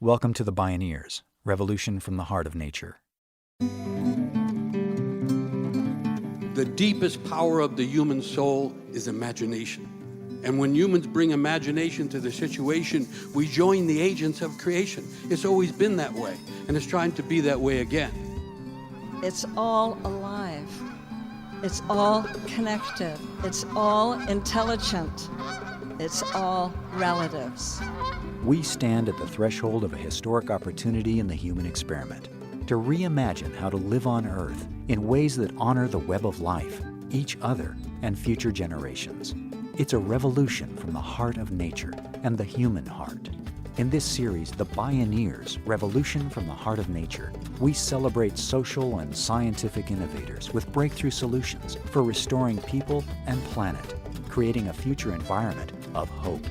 Welcome to the Bioneers, Revolution from the Heart of Nature. The deepest power of the human soul is imagination. And when humans bring imagination to the situation, we join the agents of creation. It's always been that way, and it's trying to be that way again. It's all alive. It's all connected. It's all intelligent. It's all relatives. We stand at the threshold of a historic opportunity in the human experiment to reimagine how to live on Earth in ways that honor the web of life, each other, and future generations. It's a revolution from the heart of nature and the human heart. In this series, The Bioneers, Revolution from the Heart of Nature, we celebrate social and scientific innovators with breakthrough solutions for restoring people and planet, creating a future environment of hope.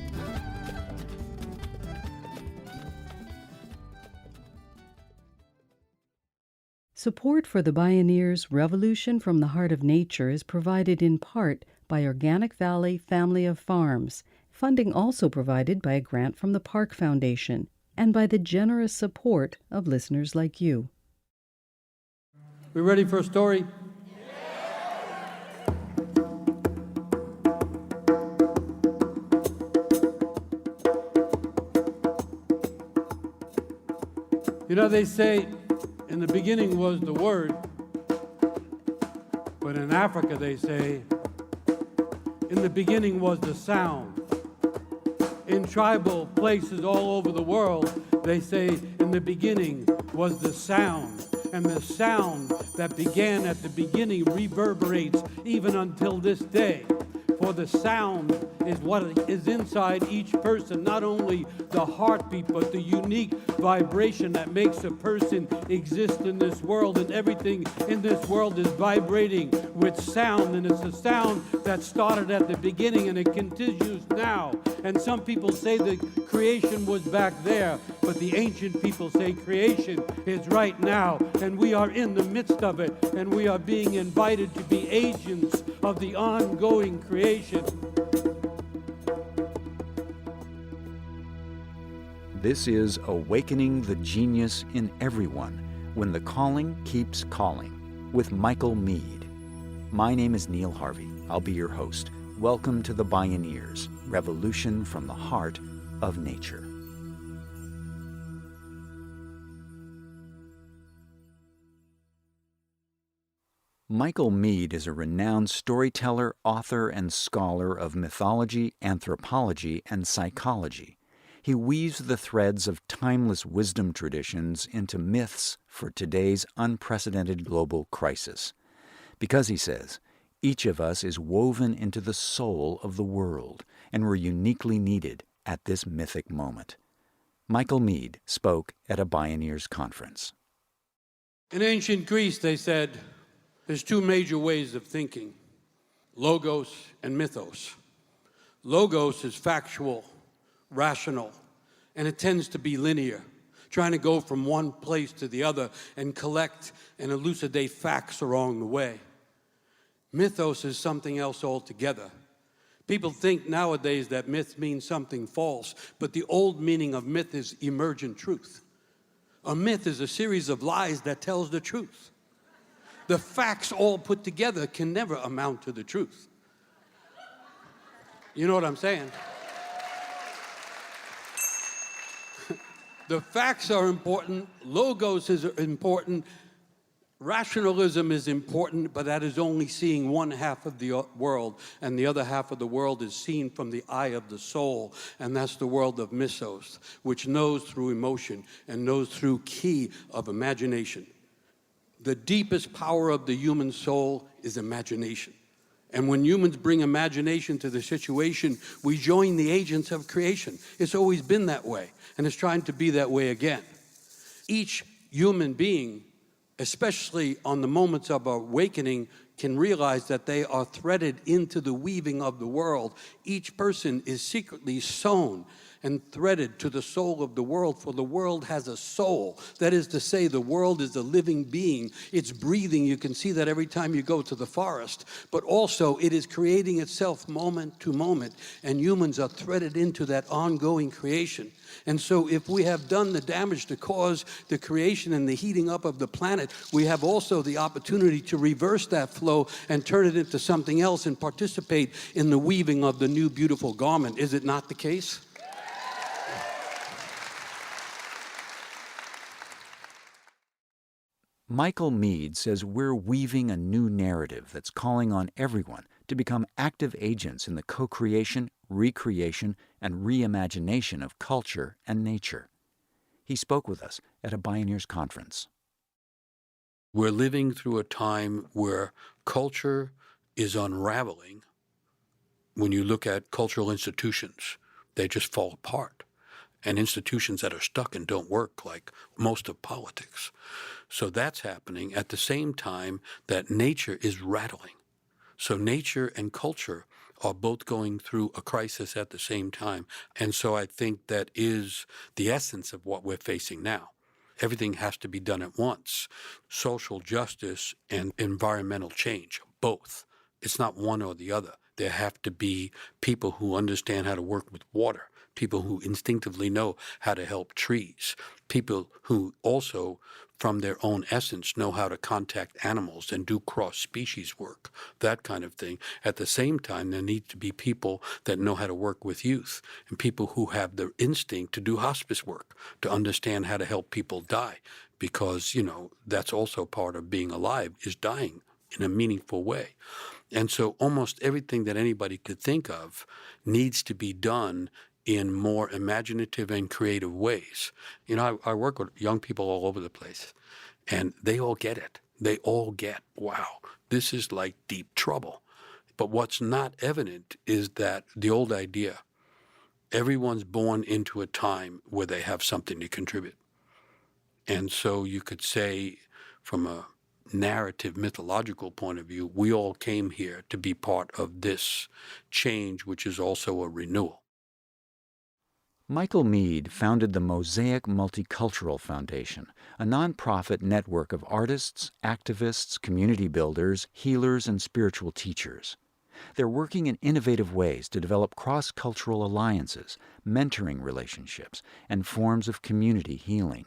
Support for the Bioneers' Revolution from the Heart of Nature is provided in part by Organic Valley Family of Farms, funding also provided by a grant from the Park Foundation and by the generous support of listeners like you. We ready for a story? You know, they say, in the beginning was the Word, but in Africa they say, in the beginning was the sound. In tribal places all over the world, they say, in the beginning was the sound. And the sound that began at the beginning reverberates even until this day. For the sound is what is inside each person, not only the heartbeat, but the unique vibration that makes a person exist in this world. And everything in this world is vibrating with sound, and it's a sound that started at the beginning and it continues now. And some people say that creation was back there, but the ancient people say creation is right now, and we are in the midst of it, and we are being invited to be agents of the ongoing creation. This is Awakening the Genius in Everyone When the Calling Keeps Calling with Michael Meade. My name is Neil Harvey. I'll be your host. Welcome to the Bioneers, Revolution from the Heart of Nature. Michael Meade is a renowned storyteller, author, and scholar of mythology, anthropology, and psychology. He weaves the threads of timeless wisdom traditions into myths for today's unprecedented global crisis. Because, he says, each of us is woven into the soul of the world, and we're uniquely needed at this mythic moment. Michael Meade spoke at a Bioneers conference. In ancient Greece, they said, there's two major ways of thinking, logos and mythos. Logos is factual, rational, and it tends to be linear, trying to go from one place to the other and collect and elucidate facts along the way. Mythos is something else altogether. People think nowadays that myth means something false, but the old meaning of myth is emergent truth. A myth is a series of lies that tells the truth. The facts all put together can never amount to the truth. You know what I'm saying? The facts are important, logos is important, rationalism is important, but that is only seeing one half of the world, and the other half of the world is seen from the eye of the soul, and that's the world of mythos, which knows through emotion and knows through key of imagination. The deepest power of the human soul is imagination. And when humans bring imagination to the situation, we join the agents of creation. It's always been that way, and it's trying to be that way again. Each human being, especially on the moments of awakening, can realize that they are threaded into the weaving of the world. Each person is secretly sown and threaded to the soul of the world, for the world has a soul. That is to say, the world is a living being. It's breathing. You can see that every time you go to the forest. But also, it is creating itself moment to moment, and humans are threaded into that ongoing creation. And so if we have done the damage to cause the creation and the heating up of the planet, we have also the opportunity to reverse that flow and turn it into something else and participate in the weaving of the new beautiful garment. Is it not the case? Michael Meade says we're weaving a new narrative that's calling on everyone to become active agents in the co-creation, recreation, and reimagination of culture and nature. He spoke with us at a Bioneers conference. We're living through a time where culture is unraveling. When you look at cultural institutions, they just fall apart. And institutions that are stuck and don't work, like most of politics. So that's happening at the same time that nature is rattling. So nature and culture are both going through a crisis at the same time. And so I think that is the essence of what we're facing now. Everything has to be done at once. Social justice and environmental change, both. It's not one or the other. There have to be people who understand how to work with water, people who instinctively know how to help trees, people who also, from their own essence, know how to contact animals and do cross-species work, that kind of thing. At the same time, there need to be people that know how to work with youth and people who have the instinct to do hospice work, to understand how to help people die, because, that's also part of being alive, is dying in a meaningful way. And so almost everything that anybody could think of needs to be done in more imaginative and creative ways. I work with young people all over the place, and they all get it. They all get, wow, this is like deep trouble. But what's not evident is that the old idea, everyone's born into a time where they have something to contribute. And so you could say, from a narrative, mythological point of view, we all came here to be part of this change, which is also a renewal. Michael Meade founded the Mosaic Multicultural Foundation, a nonprofit network of artists, activists, community builders, healers, and spiritual teachers. They're working in innovative ways to develop cross-cultural alliances, mentoring relationships, and forms of community healing.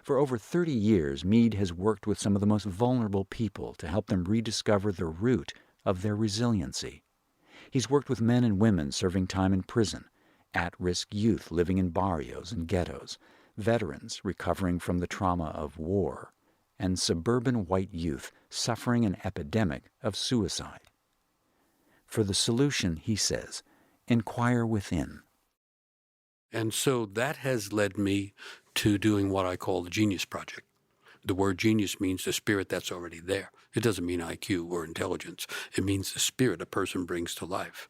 For over 30 years, Meade has worked with some of the most vulnerable people to help them rediscover the root of their resiliency. He's worked with men and women serving time in prison, at-risk youth living in barrios and ghettos, veterans recovering from the trauma of war, and suburban white youth suffering an epidemic of suicide. For the solution, he says, inquire within. And so that has led me to doing what I call the Genius Project. The word genius means the spirit that's already there. It doesn't mean IQ or intelligence. It means the spirit a person brings to life.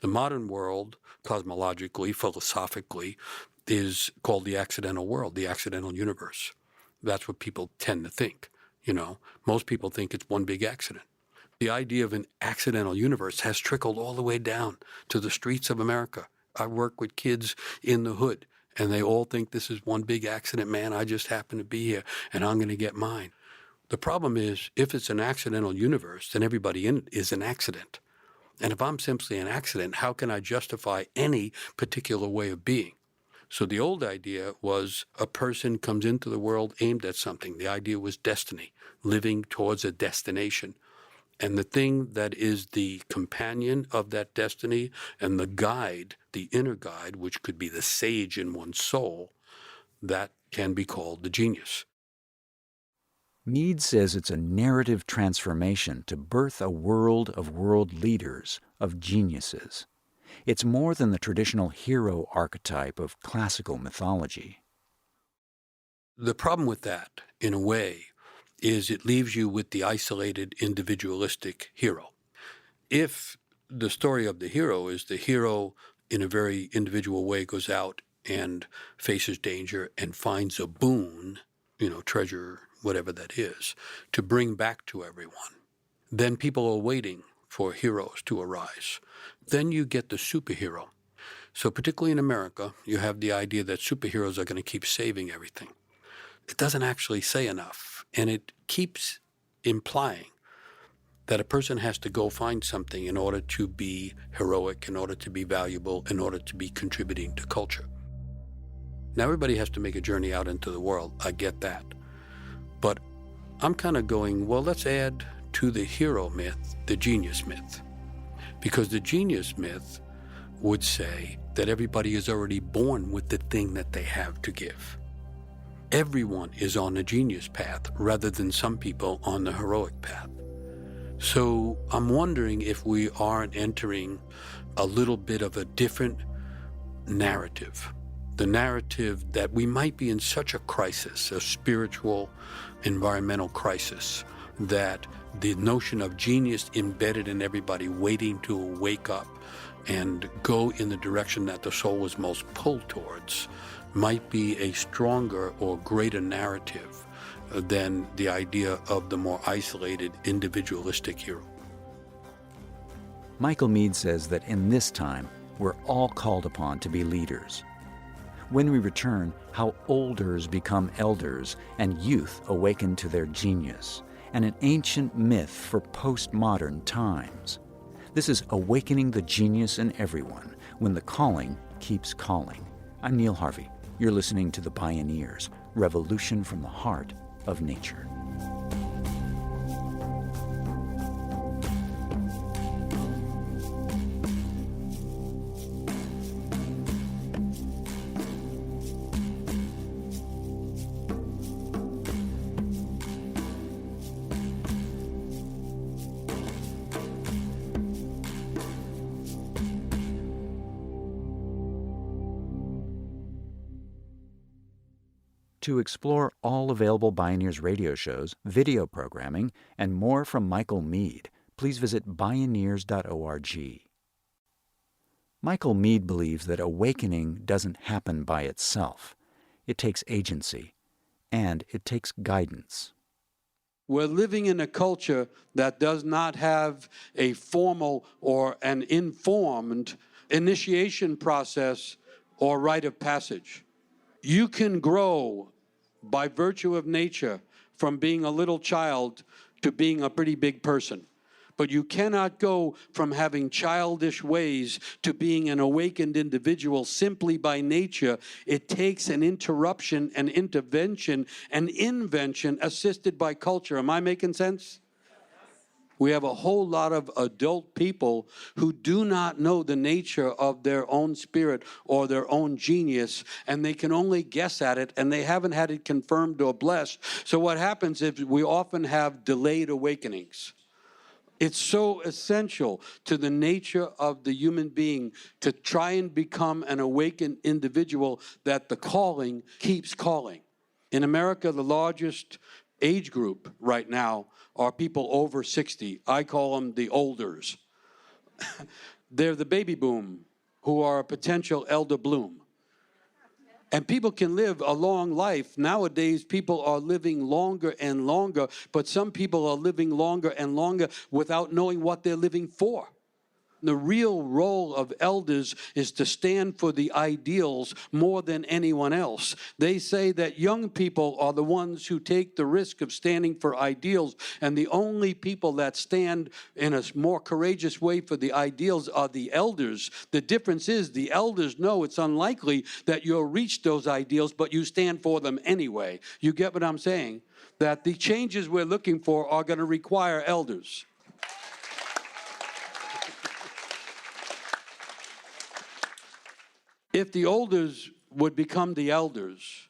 The modern world, cosmologically, philosophically, is called the accidental world, the accidental universe. That's what people tend to think. Most people think it's one big accident. The idea of an accidental universe has trickled all the way down to the streets of America. I work with kids in the hood, and they all think this is one big accident. Man, I just happen to be here, and I'm going to get mine. The problem is, if it's an accidental universe, then everybody in it is an accident. And if I'm simply an accident, how can I justify any particular way of being? So the old idea was a person comes into the world aimed at something. The idea was destiny, living towards a destination. And the thing that is the companion of that destiny and the guide, the inner guide, which could be the sage in one's soul, that can be called the genius. Meade says it's a narrative transformation to birth a world of world leaders, of geniuses. It's more than the traditional hero archetype of classical mythology. The problem with that, in a way, is it leaves you with the isolated, individualistic hero. If the story of the hero is the hero in a very individual way goes out and faces danger and finds a boon, treasure, whatever that is, to bring back to everyone, then people are waiting for heroes to arise. Then you get the superhero. So particularly in America, you have the idea that superheroes are going to keep saving everything. It doesn't actually say enough, and it keeps implying that a person has to go find something in order to be heroic, in order to be valuable, in order to be contributing to culture. Now, everybody has to make a journey out into the world. I get that. But I'm kind of going, well, let's add to the hero myth the genius myth. Because the genius myth would say that everybody is already born with the thing that they have to give. Everyone is on a genius path rather than some people on the heroic path. So I'm wondering if we aren't entering a little bit of a different narrative. The narrative that we might be in such a crisis, a spiritual, environmental crisis, that the notion of genius embedded in everybody waiting to wake up and go in the direction that the soul is most pulled towards might be a stronger or greater narrative than the idea of the more isolated, individualistic hero. Michael Meade says that in this time, we're all called upon to be leaders. When we return, how olders become elders and youth awaken to their genius, and an ancient myth for postmodern times. This is Awakening the Genius in Everyone, when the calling keeps calling. I'm Neil Harvey. You're listening to the Bioneers, Revolution from the Heart of Nature. To explore all available Bioneers radio shows, video programming, and more from Michael Meade, please visit Bioneers.org. Michael Meade believes that awakening doesn't happen by itself. It takes agency, and it takes guidance. We're living in a culture that does not have a formal or an informed initiation process or rite of passage. You can grow by virtue of nature from being a little child to being a pretty big person. But you cannot go from having childish ways to being an awakened individual simply by nature. It takes an interruption, an intervention, an invention assisted by culture. Am I making sense? We have a whole lot of adult people who do not know the nature of their own spirit or their own genius, and they can only guess at it, and they haven't had it confirmed or blessed. So what happens is we often have delayed awakenings. It's so essential to the nature of the human being to try and become an awakened individual that the calling keeps calling. In America, the largest age group right now are people over 60. I call them the olders. They're the baby boom, who are a potential elder bloom. And people can live a long life. Nowadays, people are living longer and longer, but some people are living longer and longer without knowing what they're living for. The real role of elders is to stand for the ideals more than anyone else. They say that young people are the ones who take the risk of standing for ideals, and the only people that stand in a more courageous way for the ideals are the elders. The difference is the elders know it's unlikely that you'll reach those ideals, but you stand for them anyway. You get what I'm saying? That the changes we're looking for are going to require elders. If the olders would become the elders,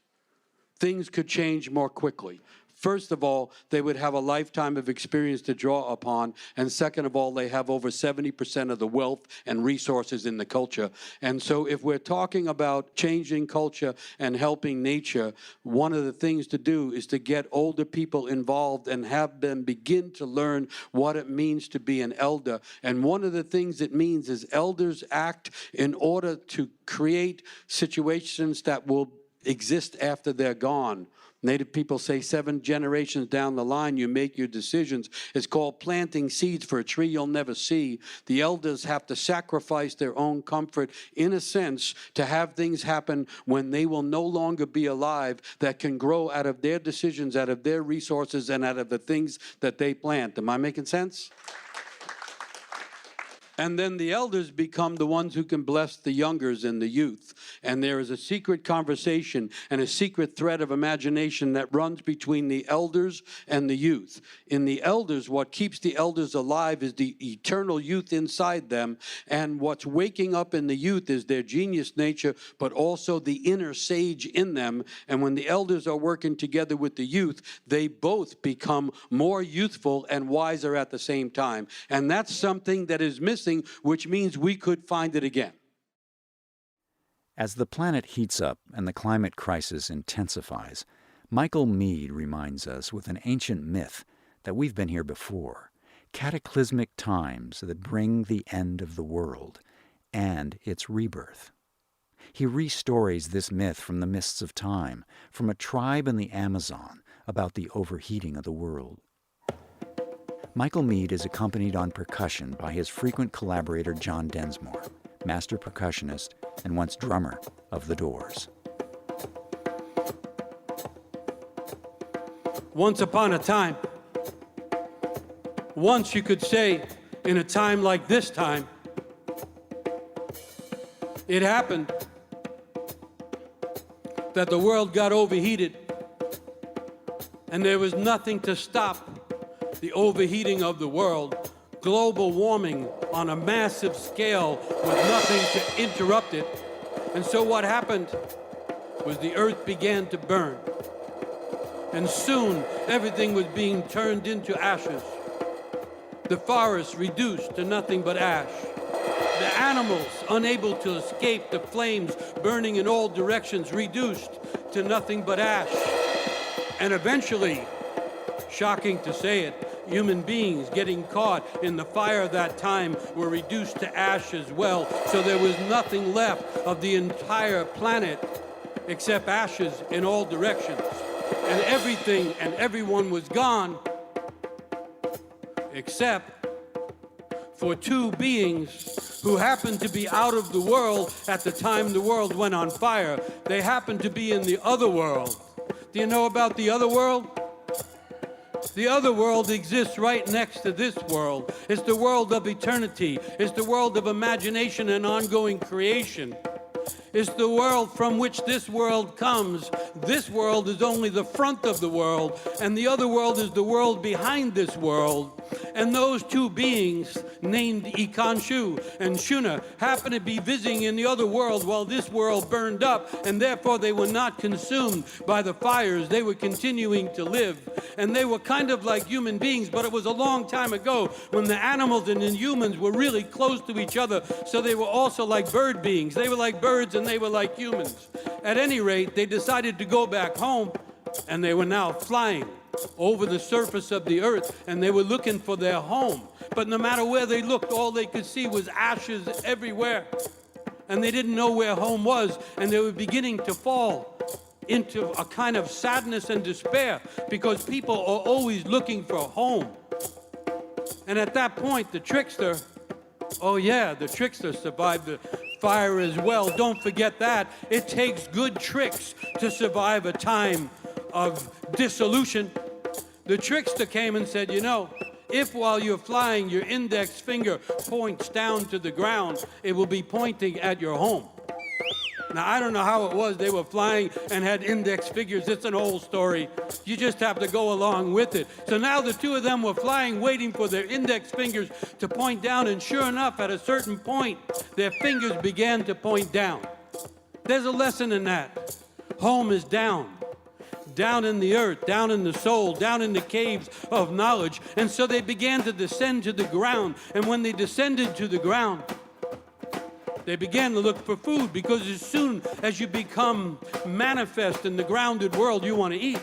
things could change more quickly. First of all, they would have a lifetime of experience to draw upon. And second of all, they have over 70% of the wealth and resources in the culture. And so if we're talking about changing culture and helping nature, one of the things to do is to get older people involved and have them begin to learn what it means to be an elder. And one of the things it means is elders act in order to create situations that will exist after they're gone. Native people say 7 generations down the line, you make your decisions. It's called planting seeds for a tree you'll never see. The elders have to sacrifice their own comfort, in a sense, to have things happen when they will no longer be alive that can grow out of their decisions, out of their resources, and out of the things that they plant. Am I making sense? And then the elders become the ones who can bless the youngers and the youth. And there is a secret conversation and a secret thread of imagination that runs between the elders and the youth. In the elders, what keeps the elders alive is the eternal youth inside them. And what's waking up in the youth is their genius nature, but also the inner sage in them. And when the elders are working together with the youth, they both become more youthful and wiser at the same time. And that's something that is missing, which means we could find it again. As the planet heats up and the climate crisis intensifies, Michael Meade reminds us with an ancient myth that we've been here before, cataclysmic times that bring the end of the world and its rebirth. He restories this myth from the mists of time, from a tribe in the Amazon about the overheating of the world. Michael Meade is accompanied on percussion by his frequent collaborator John Densmore, master percussionist and once drummer of The Doors. Once upon a time, once you could say, in a time like this time, it happened that the world got overheated and there was nothing to stop the overheating of the world, global warming on a massive scale with nothing to interrupt it. And so what happened was the earth began to burn. And soon everything was being turned into ashes. The forests reduced to nothing but ash. The animals, unable to escape the flames burning in all directions, reduced to nothing but ash. And eventually, shocking to say it, human beings getting caught in the fire of that time were reduced to ash as well. So there was nothing left of the entire planet except ashes in all directions. And everything and everyone was gone except for 2 beings who happened to be out of the world at the time the world went on fire. They happened to be in the other world. Do you know about the other world? The other world exists right next to this world. It's the world of eternity. It's the world of imagination and ongoing creation. It's the world from which this world comes. This world is only the front of the world, and the other world is the world behind this world. And those 2 beings, named Ikanshu and Shuna, happen to be visiting in the other world while this world burned up, and therefore they were not consumed by the fires. They were continuing to live. And they were kind of like human beings, but it was a long time ago when the animals and the humans were really close to each other, so they were also like bird beings. They were like birds and they were like humans. At any rate, they decided to go back home, and they were now flying over the surface of the earth, and they were looking for their home. But no matter where they looked, all they could see was ashes everywhere. And they didn't know where home was, and they were beginning to fall into a kind of sadness and despair because people are always looking for home. And at that point, the trickster, oh yeah, the trickster survived the fire as well. Don't forget that. It takes good tricks to survive a time of dissolution. The trickster came and said, you know, if while you're flying your index finger points down to the ground, it will be pointing at your home. Now, I don't know how it was. They were flying and had index fingers. It's an old story. You just have to go along with it. So now the 2 of them were flying, waiting for their index fingers to point down. And sure enough, at a certain point, their fingers began to point down. There's a lesson in that. Home is down. Down in the earth, down in the soul, down in the caves of knowledge. And so they began to descend to the ground. And when they descended to the ground, they began to look for food, because as soon as you become manifest in the grounded world, you want to eat.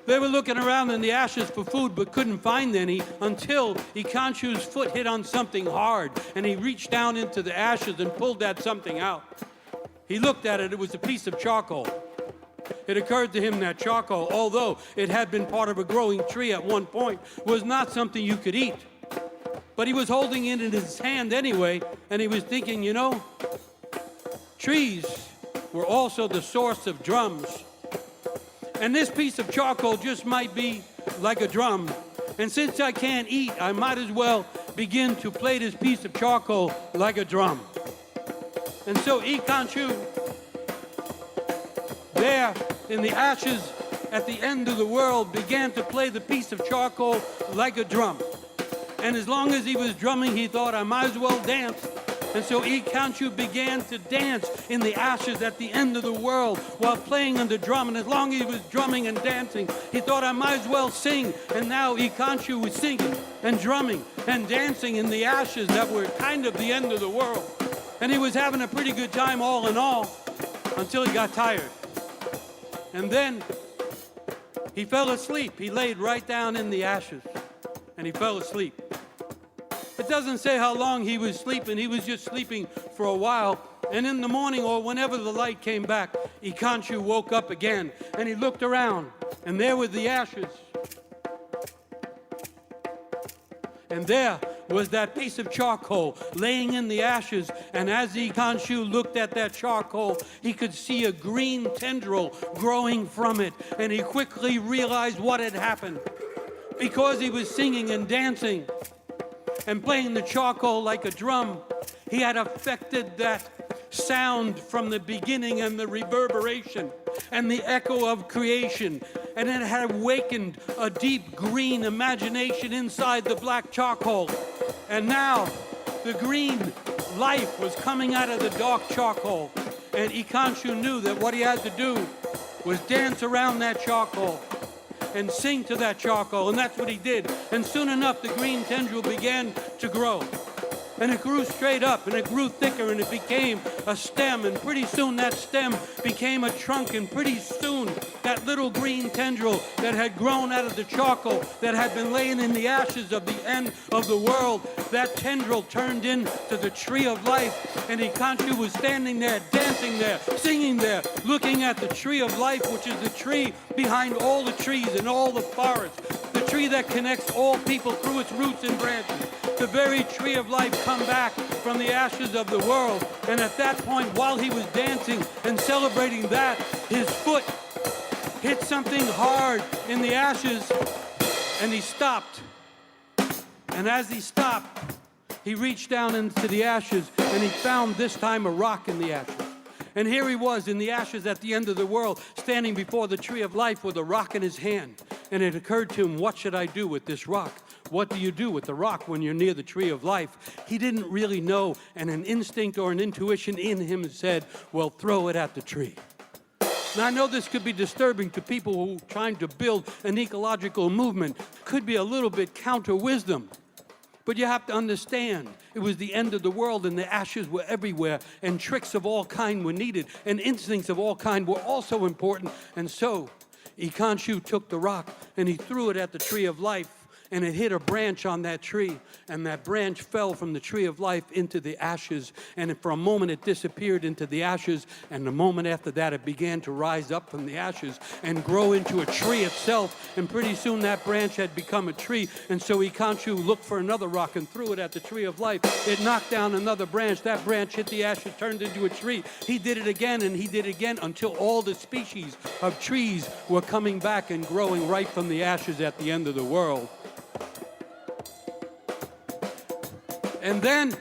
They were looking around in the ashes for food but couldn't find any until Ikanshu's foot hit on something hard, and he reached down into the ashes and pulled that something out. He looked at it. It was a piece of charcoal. It occurred to him that charcoal, although it had been part of a growing tree at one point, was not something you could eat. But he was holding it in his hand anyway, and he was thinking, you know, trees were also the source of drums. And this piece of charcoal just might be like a drum. And since I can't eat, I might as well begin to play this piece of charcoal like a drum. And so Yi Kan-shu, there in the ashes at the end of the world, began to play the piece of charcoal like a drum. And as long as he was drumming, he thought, I might as well dance. And so Yi Kan-shu began to dance in the ashes at the end of the world while playing on the drum. And as long as he was drumming and dancing, he thought, I might as well sing. And now Yi Kan-shu was singing and drumming and dancing in the ashes that were kind of the end of the world. And he was having a pretty good time all in all until he got tired. And then he fell asleep. He laid right down in the ashes and he fell asleep. It doesn't say how long he was sleeping. He was just sleeping for a while. And in the morning, or whenever the light came back, Yi Kan-shu woke up again and he looked around, and there were the ashes. And there was that piece of charcoal laying in the ashes. And as Yi Kan-shu looked at that charcoal, he could see a green tendril growing from it. And he quickly realized what had happened. Because he was singing and dancing and playing the charcoal like a drum, he had affected that sound from the beginning and the reverberation and the echo of creation. And it had awakened a deep green imagination inside the black charcoal. And now the green life was coming out of the dark charcoal. And Yi Kan-shu knew that what he had to do was dance around that charcoal and sing to that charcoal, and that's what he did. And soon enough, the green tendril began to grow. And it grew straight up, and it grew thicker, and it became a stem, and pretty soon that stem became a trunk, and pretty soon that little green tendril that had grown out of the charcoal that had been laying in the ashes of the end of the world, that tendril turned into the tree of life. And Yi Kan-shu was standing there, dancing there, singing there, looking at the tree of life, which is the tree behind all the trees and all the forests, the tree that connects all people through its roots and branches. The very tree of life come back from the ashes of the world. And at that point, while he was dancing and celebrating that, his foot hit something hard in the ashes, and he stopped. And as he stopped, he reached down into the ashes, and he found this time a rock in the ashes. And here he was in the ashes at the end of the world, standing before the tree of life with a rock in his hand. And it occurred to him, what should I do with this rock? What do you do with the rock when you're near the tree of life? He didn't really know, and an instinct or an intuition in him said, well, throw it at the tree. Now, I know this could be disturbing to people who are trying to build an ecological movement. Could be a little bit counter-wisdom. But you have to understand, it was the end of the world, and the ashes were everywhere, and tricks of all kind were needed, and instincts of all kind were also important. And so, Yi Kan-shu took the rock, and he threw it at the tree of life, and it hit a branch on that tree, and that branch fell from the tree of life into the ashes, and for a moment it disappeared into the ashes, and the moment after that it began to rise up from the ashes and grow into a tree itself, and pretty soon that branch had become a tree. And so Yi Kan-shu looked for another rock and threw it at the tree of life. It knocked down another branch. That branch hit the ashes, turned into a tree. He did it again, and he did it again until all the species of trees were coming back and growing right from the ashes at the end of the world. And then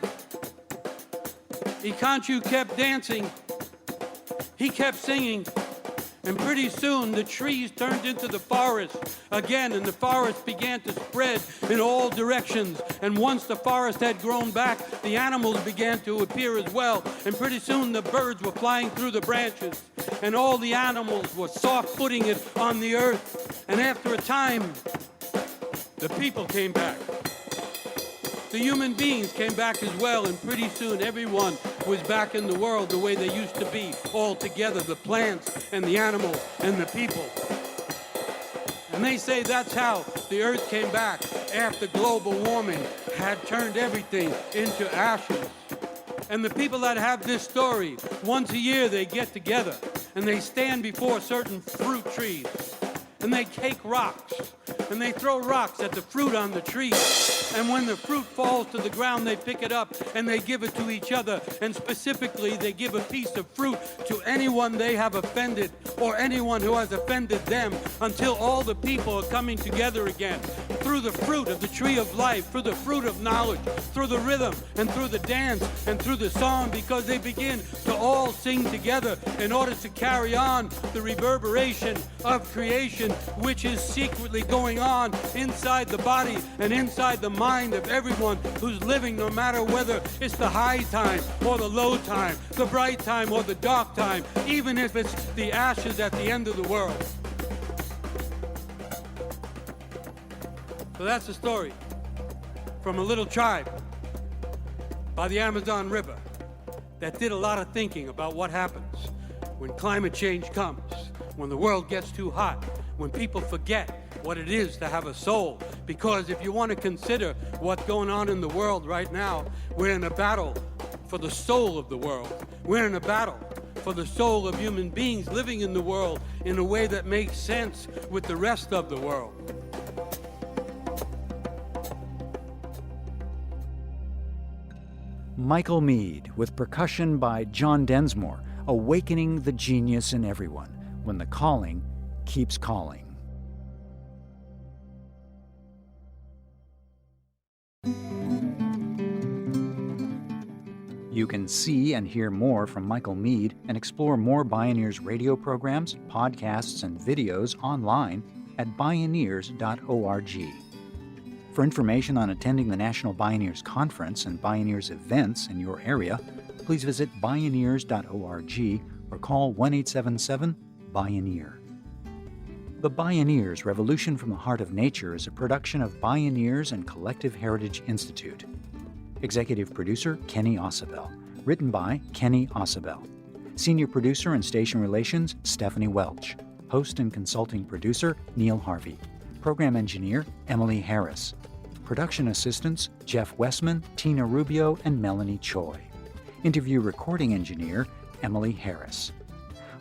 Yi Kan-shu kept dancing. He kept singing. And pretty soon the trees turned into the forest again, and the forest began to spread in all directions. And once the forest had grown back, the animals began to appear as well. And pretty soon the birds were flying through the branches, and all the animals were soft-footing it on the earth. And after a time, the people came back. The human beings came back as well, and pretty soon everyone was back in the world the way they used to be, all together, the plants and the animals and the people. And they say that's how the earth came back after global warming had turned everything into ashes. And the people that have this story, once a year they get together and they stand before certain fruit trees and they take rocks and they throw rocks at the fruit on the tree. And when the fruit falls to the ground, they pick it up and they give it to each other. And specifically, they give a piece of fruit to anyone they have offended or anyone who has offended them, until all the people are coming together again through the fruit of the tree of life, through the fruit of knowledge, through the rhythm and through the dance and through the song, because they begin to all sing together in order to carry on the reverberation of creation, which is secretly going on inside the body and inside the mind of everyone who's living, no matter whether it's the high time or the low time, the bright time or the dark time, even if it's the ashes at the end of the world. So that's the story from a little tribe by the Amazon River that did a lot of thinking about what happens when climate change comes, when the world gets too hot, when people forget what it is to have a soul. Because if you want to consider what's going on in the world right now, we're in a battle for the soul of the world. We're in a battle for the soul of human beings living in the world in a way that makes sense with the rest of the world. Michael Meade, with percussion by John Densmore, awakening the genius in everyone when the calling keeps calling. You can see and hear more from Michael Meade and explore more Bioneers radio programs, podcasts, and videos online at Bioneers.org. For information on attending the National Bioneers Conference and Bioneers events in your area, please visit Bioneers.org or call 1-877-BIONEER. The Bioneers Revolution from the Heart of Nature is a production of Bioneers and Collective Heritage Institute. Executive producer Kenny Ausubel. Written by Kenny Ausubel. Senior producer and station relations Stephanie Welch. Host and consulting producer Neil Harvey. Program engineer Emily Harris. Production assistants Jeff Westman, Tina Rubio, and Melanie Choi. Interview recording engineer Emily Harris.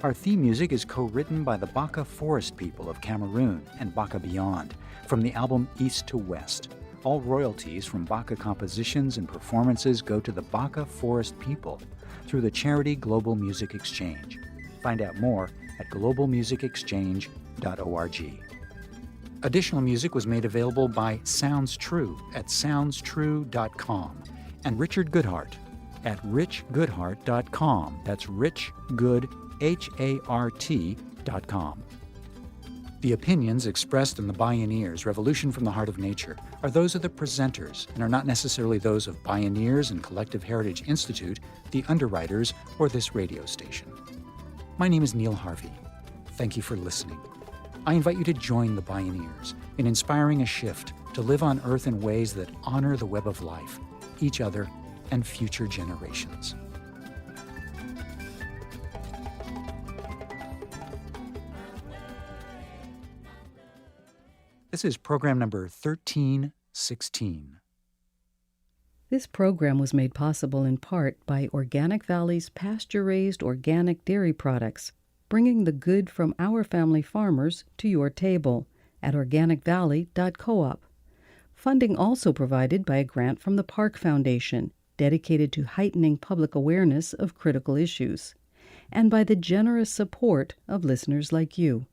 Our theme music is co-written by the Baka Forest people of Cameroon and Baka Beyond from the album East to West. All royalties from Baka compositions and performances go to the Baka Forest people through the charity Global Music Exchange. Find out more at globalmusicexchange.org. Additional music was made available by Sounds True at soundstrue.com and Richard Goodhart at richgoodhart.com. That's richgoodhart.com. The opinions expressed in the Bioneers Revolution from the Heart of Nature are those of the presenters and are not necessarily those of Bioneers and Collective Heritage Institute, the underwriters, or this radio station. My name is Neil Harvey. Thank you for listening. I invite you to join the Bioneers in inspiring a shift to live on Earth in ways that honor the web of life, each other, and future generations. This is program number 1316. This program was made possible in part by Organic Valley's pasture-raised organic dairy products, bringing the good from our family farmers to your table at organicvalley.coop. Funding also provided by a grant from the Park Foundation, dedicated to heightening public awareness of critical issues, and by the generous support of listeners like you.